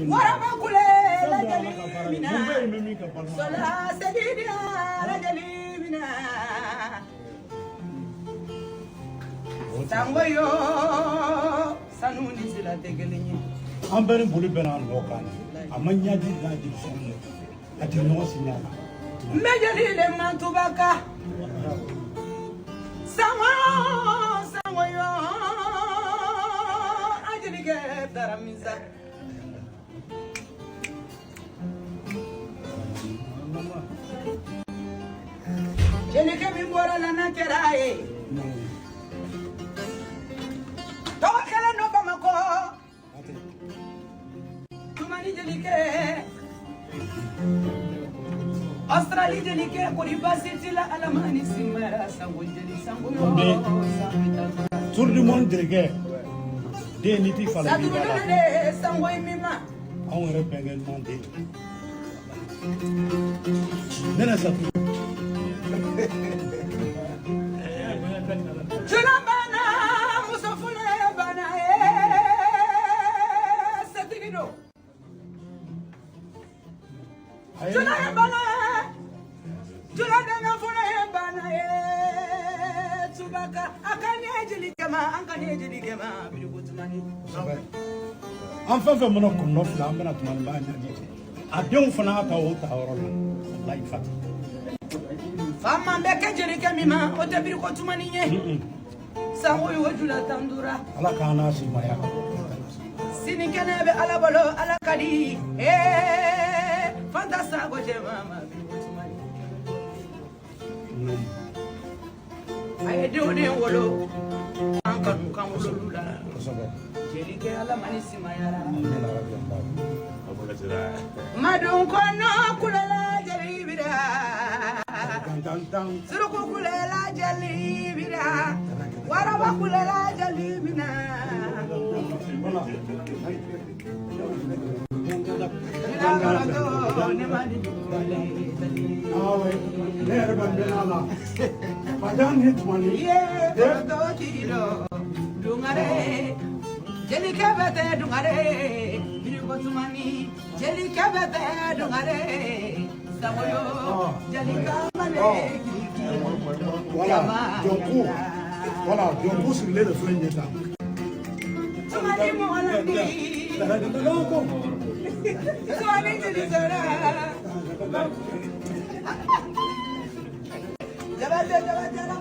Warabakule la jalimina sola sedina la jalimina Sangoyo sanuni sila tegelinye Ambere boli bena lokan amanya di na di sonne ati no sinyala Mejali le mantubaka Sangoyo ajilige taramisa Jelike mimbora la nakerae Tawakala no bamako Tumani jelike Australia jelike Kuribasi tila alamani simara Sango jeli sango yo Tour du monde dirige de niti fala bi bala sango imima on repengel monde Nena sa Julambana musafune bana Satinido Julambana Julandana fune bana Tsubaka akane jilikema ankane jilikema bilikutumani Enfin fait mon comme nof la amena tumani ba nya Adon fana ka o ta oro la ifati Fama mbeke jelike mima otebiri ko tumani nye Sango yo jula tandura ala kana si maya Sini kenebe ala bolo ala kadi Fantasa go je mama bilikutumani Aye de ode wolo Ankanu kan wolo la Jelike ala manisi mayara Madun kono kulala jalibira Suruku kulala jalibira Waraba kulala jalibina Padang hit money. Dungare Jelike bete dungare Birikotumani Jelike bete dungare Samoyo Jelika mane Voilà, donc sur les flèches d'état. Tumani mo alandi Tumani jelisora Jabal jabal jabal